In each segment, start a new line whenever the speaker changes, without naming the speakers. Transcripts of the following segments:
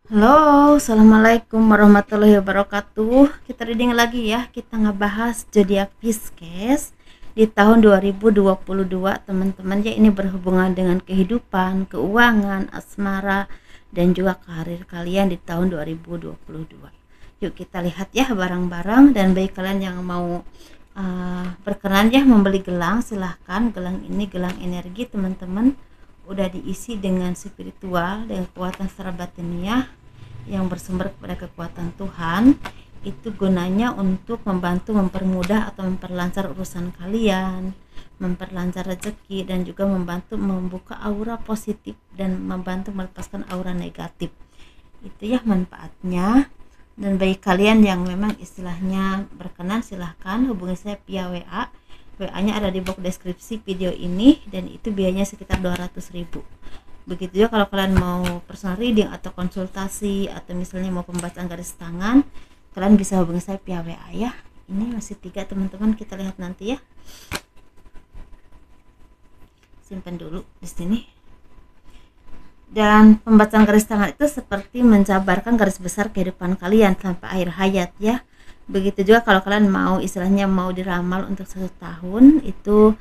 Halo, assalamualaikum warahmatullahi wabarakatuh. Kita reading lagi ya. Kita ngebahas zodiak Pisces di tahun 2022, teman-teman. Ya, ini berhubungan dengan kehidupan, keuangan, asmara, dan juga karir kalian di tahun 2022. Yuk kita lihat ya barang-barang, dan bagi kalian yang mau berkenan ya membeli gelang, silahkan. Gelang ini gelang energi, teman-teman. Udah diisi dengan spiritual, dengan kekuatan secara batiniah yang bersumber kepada kekuatan Tuhan. Itu gunanya untuk membantu mempermudah atau memperlancar urusan kalian, memperlancar rezeki, dan juga membantu membuka aura positif dan membantu melepaskan aura negatif. Itu ya manfaatnya. Dan bagi kalian yang memang istilahnya berkenan, silahkan hubungi saya via WA. WA-nya ada di box deskripsi video ini, dan itu biayanya sekitar 200.000. Begitu juga kalau kalian mau personal reading atau konsultasi, atau misalnya mau pembacaan garis tangan, kalian bisa hubungi saya via WA ya. Ini masih 3, teman-teman, kita lihat nanti ya. Simpan dulu di sini. Dan pembacaan garis tangan itu seperti menjabarkan garis besar kehidupan kalian sampai akhir hayat ya. Begitu juga kalau kalian mau istilahnya mau diramal untuk 1 tahun, itu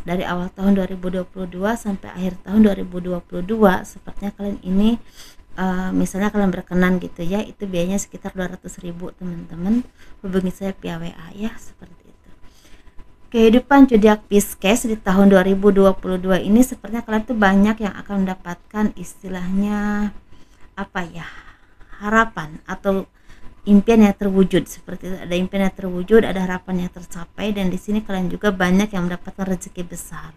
dari awal tahun 2022 sampai akhir tahun 2022. Sepertinya kalian ini misalnya kalian berkenan gitu ya, itu biayanya sekitar 200.000, teman-teman. Hubungi saya via WA ya, seperti itu. Kehidupan zodiak Pisces di tahun 2022 ini sepertinya kalian tuh banyak yang akan mendapatkan istilahnya apa ya, harapan atau impian yang terwujud. Seperti itu, ada impian yang terwujud, ada harapan yang tercapai, dan di sini kalian juga banyak yang mendapatkan rezeki besar,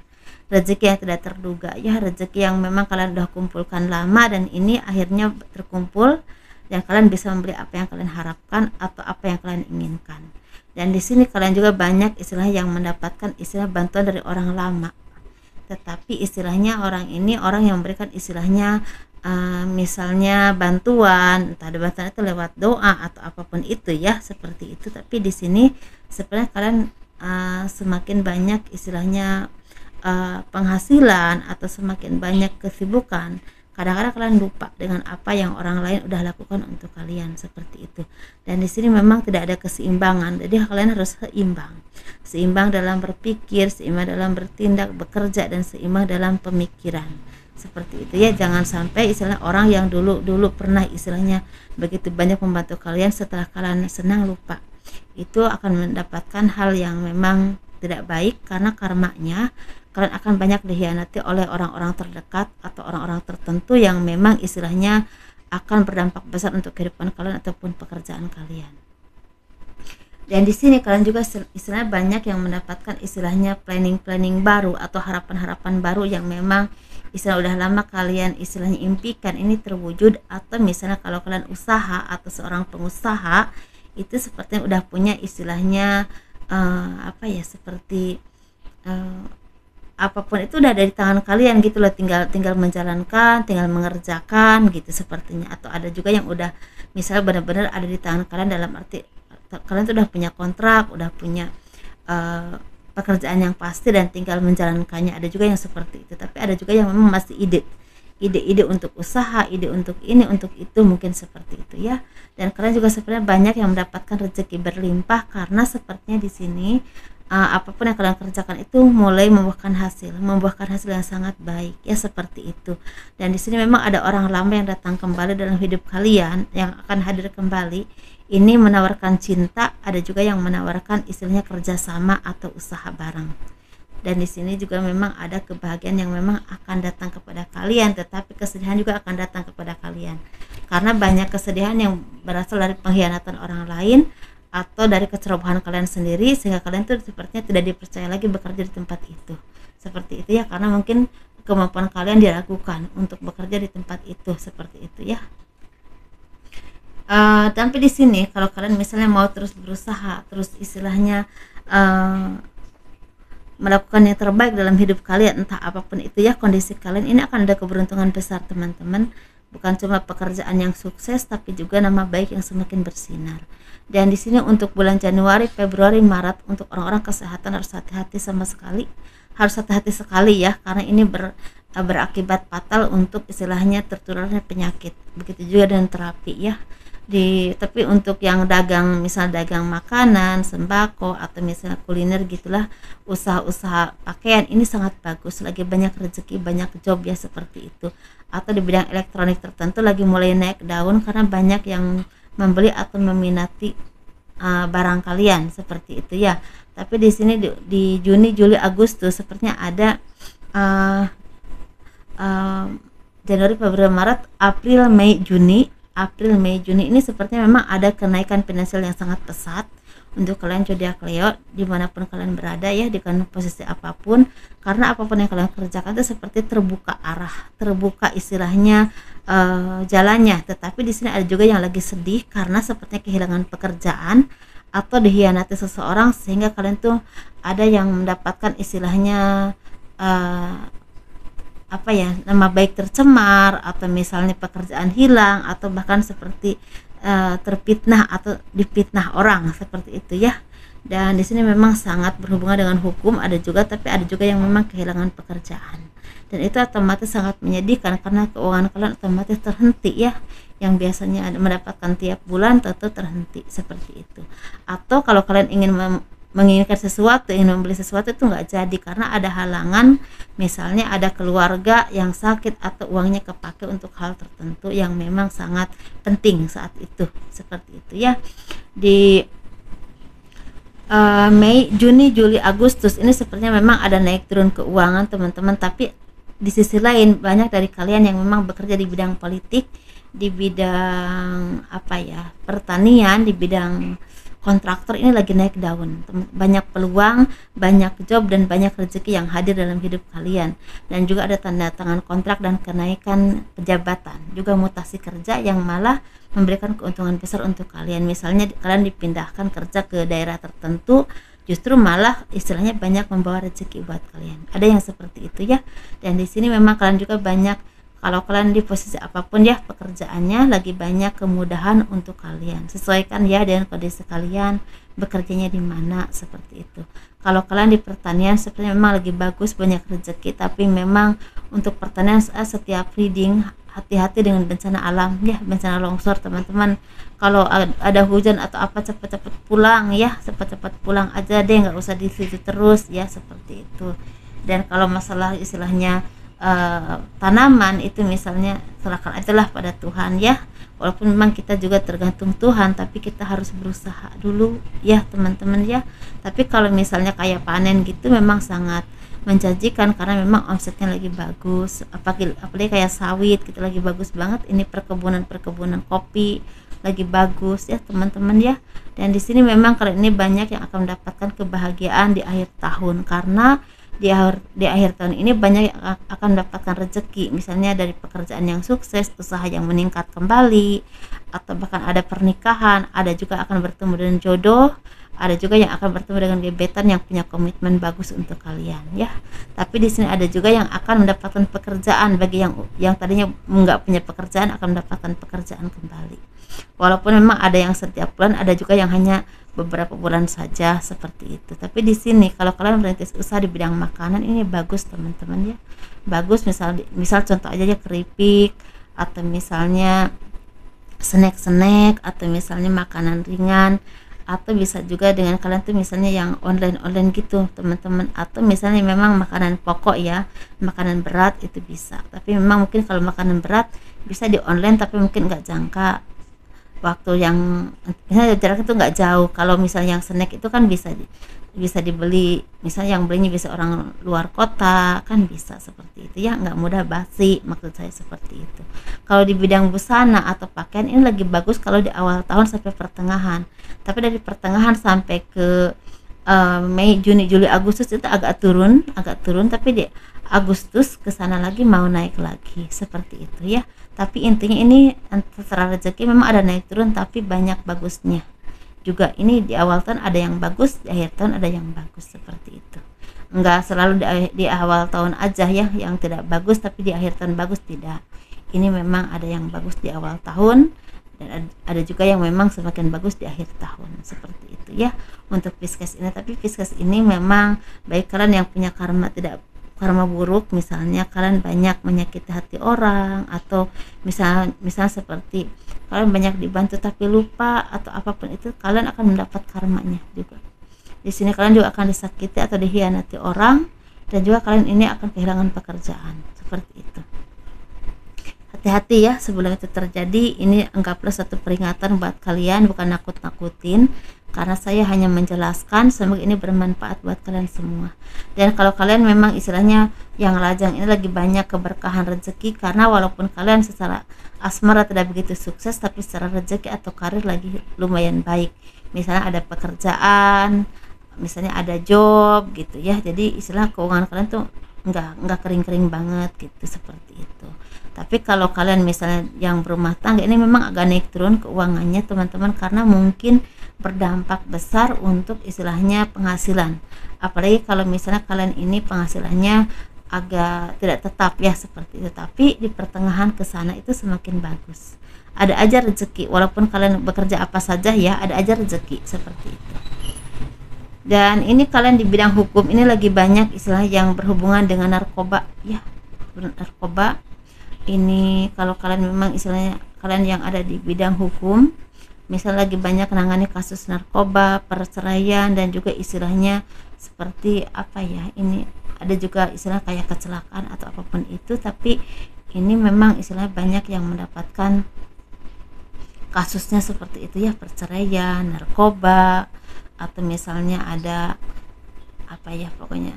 rezeki yang tidak terduga ya, rezeki yang memang kalian udah kumpulkan lama dan ini akhirnya terkumpul, dan kalian bisa membeli apa yang kalian harapkan atau apa yang kalian inginkan. Dan di sini kalian juga banyak istilah yang mendapatkan istilah bantuan dari orang lama, tetapi istilahnya orang ini orang yang memberikan istilahnya misalnya bantuan, entah ada bantuan itu lewat doa atau apapun itu ya, seperti itu. Tapi di sini sebenarnya kalian semakin banyak istilahnya penghasilan atau semakin banyak kesibukan, kadang-kadang kalian lupa dengan apa yang orang lain udah lakukan untuk kalian, seperti itu. Dan di sini memang tidak ada keseimbangan, jadi kalian harus seimbang dalam berpikir, seimbang dalam bertindak, bekerja, dan seimbang dalam pemikiran, seperti itu ya. Jangan sampai istilah orang yang dulu pernah istilahnya begitu banyak membantu kalian, setelah kalian senang lupa. Itu akan mendapatkan hal yang memang tidak baik, karena karmanya kalian akan banyak dikhianati oleh orang-orang terdekat atau orang-orang tertentu yang memang istilahnya akan berdampak besar untuk kehidupan kalian ataupun pekerjaan kalian. Dan di sini kalian juga istilahnya banyak yang mendapatkan istilahnya planning baru atau harapan-harapan baru yang memang istilah udah lama kalian istilahnya impikan ini terwujud. Atau misalnya kalau kalian usaha atau seorang pengusaha, itu sepertinya udah punya istilahnya apa ya, seperti apapun itu udah ada di tangan kalian gitu loh, tinggal menjalankan, tinggal mengerjakan gitu sepertinya. Atau ada juga yang udah misalnya benar-benar ada di tangan kalian, dalam arti kalian tuh udah punya kontrak, udah punya pekerjaan yang pasti dan tinggal menjalankannya. Ada juga yang seperti itu, tapi ada juga yang memang masih ide untuk usaha, ide untuk ini, untuk itu, mungkin seperti itu ya. Dan kalian juga sebenarnya banyak yang mendapatkan rezeki berlimpah, karena sepertinya di sini apapun yang kalian kerjakan itu mulai membuahkan hasil yang sangat baik ya, seperti itu. Dan di sini memang ada orang lama yang datang kembali dalam hidup kalian, yang akan hadir kembali. Ini menawarkan cinta, ada juga yang menawarkan istilahnya kerjasama atau usaha bareng. Dan di sini juga memang ada kebahagiaan yang memang akan datang kepada kalian, tetapi kesedihan juga akan datang kepada kalian, karena banyak kesedihan yang berasal dari pengkhianatan orang lain atau dari kecerobohan kalian sendiri, sehingga kalian tuh sepertinya tidak dipercaya lagi bekerja di tempat itu, seperti itu ya, karena mungkin kemampuan kalian diragukan untuk bekerja di tempat itu, seperti itu ya. Tapi di sini kalau kalian misalnya mau terus berusaha, terus istilahnya melakukan yang terbaik dalam hidup kalian, entah apapun itu ya kondisi kalian, ini akan ada keberuntungan besar, teman-teman. Bukan cuma pekerjaan yang sukses, tapi juga nama baik yang semakin bersinar. Dan di sini untuk bulan Januari, Februari, Maret, untuk orang-orang kesehatan harus hati-hati sekali ya, karena ini berakibat fatal untuk istilahnya tertularnya penyakit. Begitu juga dengan terapi ya. Tapi untuk yang dagang, misal dagang makanan, sembako atau misalnya kuliner gitulah, usaha-usaha pakaian ini sangat bagus, lagi banyak rezeki, banyak job ya seperti itu. Atau di bidang elektronik tertentu lagi mulai naik daun karena banyak yang membeli atau meminati barang kalian seperti itu ya. Tapi di sini di Juni, Juli, Agustus sepertinya ada uh, uh, Januari, Februari, Maret, April, Mei, Juni. April, Mei, Juni ini sepertinya memang ada kenaikan finansial yang sangat pesat untuk kalian zodiak Leo dimanapun kalian berada ya, dengan posisi apapun, karena apapun yang kalian kerjakan itu seperti terbuka arah, terbuka istilahnya jalannya. Tetapi di sini ada juga yang lagi sedih karena sepertinya kehilangan pekerjaan atau dikhianati seseorang, sehingga kalian tuh ada yang mendapatkan istilahnya apa ya, nama baik tercemar, atau misalnya pekerjaan hilang, atau bahkan seperti terfitnah atau difitnah orang seperti itu ya. Dan di sini memang sangat berhubungan dengan hukum, ada juga, tapi ada juga yang memang kehilangan pekerjaan, dan itu otomatis sangat menyedihkan karena keuangan kalian otomatis terhenti ya, yang biasanya mendapatkan tiap bulan tentu terhenti seperti itu. Atau kalau kalian ingin menginginkan sesuatu, ingin membeli sesuatu itu nggak jadi karena ada halangan, misalnya ada keluarga yang sakit atau uangnya kepake untuk hal tertentu yang memang sangat penting saat itu, seperti itu ya. Di Mei, Juni, Juli, Agustus ini sepertinya memang ada naik turun keuangan teman-teman, tapi di sisi lain banyak dari kalian yang memang bekerja di bidang politik, di bidang apa ya, pertanian, di bidang kontraktor ini lagi naik daun. Banyak peluang, banyak job, dan banyak rezeki yang hadir dalam hidup kalian. Dan juga ada tanda tangan kontrak dan kenaikan jabatan, juga mutasi kerja yang malah memberikan keuntungan besar untuk kalian. Misalnya kalian dipindahkan kerja ke daerah tertentu, justru malah istilahnya banyak membawa rezeki buat kalian. Ada yang seperti itu ya. Dan di sini memang kalian juga banyak, kalau kalian di posisi apapun ya pekerjaannya, lagi banyak kemudahan untuk kalian. Sesuaikan ya dengan kondisi kalian, bekerjanya di mana, seperti itu. Kalau kalian di pertanian sepertinya memang lagi bagus, banyak rezeki, tapi memang untuk pertanian setiap reading hati-hati dengan bencana alam ya, bencana longsor teman-teman. Kalau ada hujan atau apa, cepat-cepat pulang ya, cepat-cepat pulang aja deh, nggak usah di situ terus ya, seperti itu. Dan kalau masalah istilahnya tanaman itu misalnya, serahkan ajalah pada Tuhan ya, walaupun memang kita juga tergantung Tuhan, tapi kita harus berusaha dulu ya teman-teman ya. Tapi kalau misalnya kayak panen gitu memang sangat menjanjikan karena memang omsetnya lagi bagus, apalagi kayak sawit gitu lagi bagus banget. Ini perkebunan kopi lagi bagus ya teman-teman ya. Dan di sini memang kali ini banyak yang akan mendapatkan kebahagiaan di akhir tahun, karena di akhir tahun ini banyak yang akan mendapatkan rezeki, misalnya dari pekerjaan yang sukses, usaha yang meningkat kembali, atau bahkan ada pernikahan, ada juga akan bertemu dengan jodoh, ada juga yang akan bertemu dengan gebetan yang punya komitmen bagus untuk kalian ya. Tapi di sini ada juga yang akan mendapatkan pekerjaan, bagi yang tadinya nggak punya pekerjaan akan mendapatkan pekerjaan kembali. Walaupun memang ada yang setiap bulan, ada juga yang hanya beberapa bulan saja seperti itu. Tapi di sini kalau kalian merintis usaha di bidang makanan ini bagus teman-teman ya, bagus. Misal contoh aja ya, keripik, atau misalnya snack atau misalnya makanan ringan, atau bisa juga dengan kalian tuh misalnya yang online gitu teman-teman, atau misalnya memang makanan pokok ya, makanan berat itu bisa. Tapi memang mungkin kalau makanan berat bisa di online, tapi mungkin nggak jangka waktu yang misalnya jarak itu nggak jauh. Kalau misalnya yang snack itu kan bisa dibeli, misalnya yang belinya bisa orang luar kota kan, bisa seperti itu ya, nggak mudah basi, maksud saya seperti itu. Kalau di bidang busana atau pakaian ini lagi bagus kalau di awal tahun sampai pertengahan, tapi dari pertengahan sampai ke Mei, Juni, Juli, Agustus itu agak turun, tapi di Agustus ke sana lagi mau naik lagi seperti itu ya. Tapi intinya ini terserah rezeki, memang ada naik turun tapi banyak bagusnya juga. Ini di awal tahun ada yang bagus, di akhir tahun ada yang bagus, seperti itu. Enggak selalu di awal tahun aja ya yang tidak bagus, tapi di akhir tahun bagus, tidak. Ini memang ada yang bagus di awal tahun, dan ada juga yang memang semakin bagus di akhir tahun, seperti itu ya untuk Pisces ini. Tapi Pisces ini memang baik kalian yang punya karma karma buruk, misalnya kalian banyak menyakiti hati orang, atau misal seperti kalian banyak dibantu tapi lupa atau apapun itu, kalian akan mendapat karmanya juga. Di sini kalian juga akan disakiti atau dihianati orang, dan juga kalian ini akan kehilangan pekerjaan, seperti itu. Hati-hati ya sebelum itu terjadi. Ini anggaplah satu peringatan buat kalian, bukan nakut-nakutin, karena saya hanya menjelaskan. Semoga ini bermanfaat buat kalian semua. Dan kalau kalian memang istilahnya yang lajang ini lagi banyak keberkahan rezeki, karena walaupun kalian secara asmara tidak begitu sukses, tapi secara rezeki atau karir lagi lumayan baik. Misalnya ada pekerjaan, misalnya ada job gitu ya. Jadi istilah keuangan kalian tuh nggak kering-kering banget gitu, seperti itu. Tapi kalau kalian misalnya yang berumah tangga, ini memang agak naik turun keuangannya teman-teman, karena mungkin berdampak besar untuk istilahnya penghasilan. Apalagi kalau misalnya kalian ini penghasilannya agak tidak tetap ya, seperti itu. Tapi di pertengahan ke sana itu semakin bagus. Ada aja rezeki, walaupun kalian bekerja apa saja ya, ada aja rezeki, seperti itu. Dan ini kalian di bidang hukum ini lagi banyak istilah yang berhubungan dengan narkoba ya, narkoba. Ini kalau kalian memang istilahnya kalian yang ada di bidang hukum, misal lagi banyak menangani kasus narkoba, perceraian, dan juga istilahnya seperti apa ya, ini ada juga istilah kayak kecelakaan atau apapun itu. Tapi ini memang istilahnya banyak yang mendapatkan kasusnya seperti itu ya, perceraian, narkoba, atau misalnya ada apa ya, pokoknya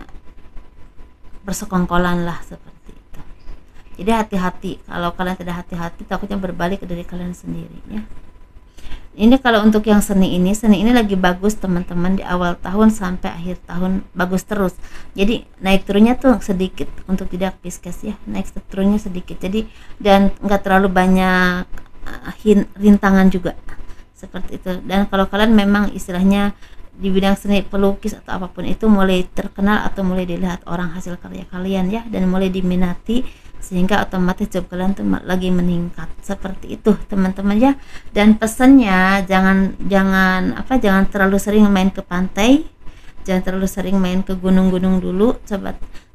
bersekongkolan lah, seperti itu. Jadi hati-hati, kalau kalian tidak hati-hati takutnya berbalik ke diri kalian sendiri ya. Ini kalau untuk yang seni ini lagi bagus teman-teman, di awal tahun sampai akhir tahun bagus terus. Jadi naik turunnya tuh sedikit untuk tidak Pisces ya, naik turunnya sedikit. Jadi dan nggak terlalu banyak rintangan juga, seperti itu. Dan kalau kalian memang istilahnya di bidang seni, pelukis atau apapun itu, mulai terkenal atau mulai dilihat orang hasil karya kalian ya, dan mulai diminati, sehingga otomatis job kalian tuh lagi meningkat, seperti itu teman-teman ya. Dan pesannya jangan terlalu sering main ke pantai, jangan terlalu sering main ke gunung-gunung dulu.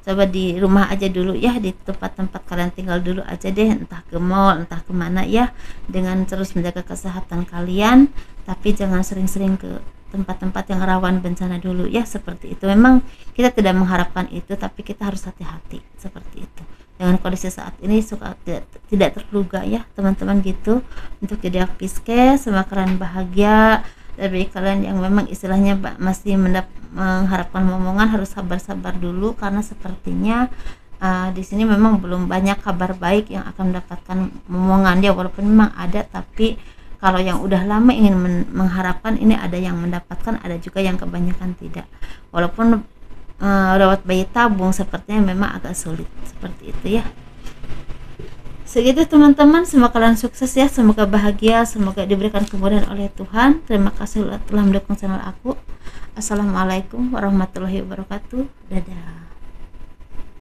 Coba di rumah aja dulu ya, di tempat-tempat kalian tinggal dulu aja deh, entah ke mall entah kemana ya, dengan terus menjaga kesehatan kalian. Tapi jangan sering-sering ke tempat-tempat yang rawan bencana dulu ya, seperti itu. Memang kita tidak mengharapkan itu, tapi kita harus hati-hati, seperti itu. Dengan kondisi saat ini suka tidak terduga ya teman-teman gitu. Untuk zodiak Pisces, semoga kalian bahagia. Dan bagi kalian yang memang istilahnya masih mengharapkan momongan, harus sabar-sabar dulu, karena sepertinya di sini memang belum banyak kabar baik yang akan mendapatkan momongan ya. Walaupun memang ada, tapi kalau yang udah lama ingin mengharapkan, ini ada yang mendapatkan, ada juga yang kebanyakan tidak. Walaupun lewat bayi tabung sepertinya memang agak sulit, seperti itu ya. Segitu teman-teman, semoga kalian sukses ya, semoga bahagia, semoga diberikan kemudahan oleh Tuhan. Terima kasih telah mendukung channel aku. Assalamualaikum warahmatullahi wabarakatuh. Dadah.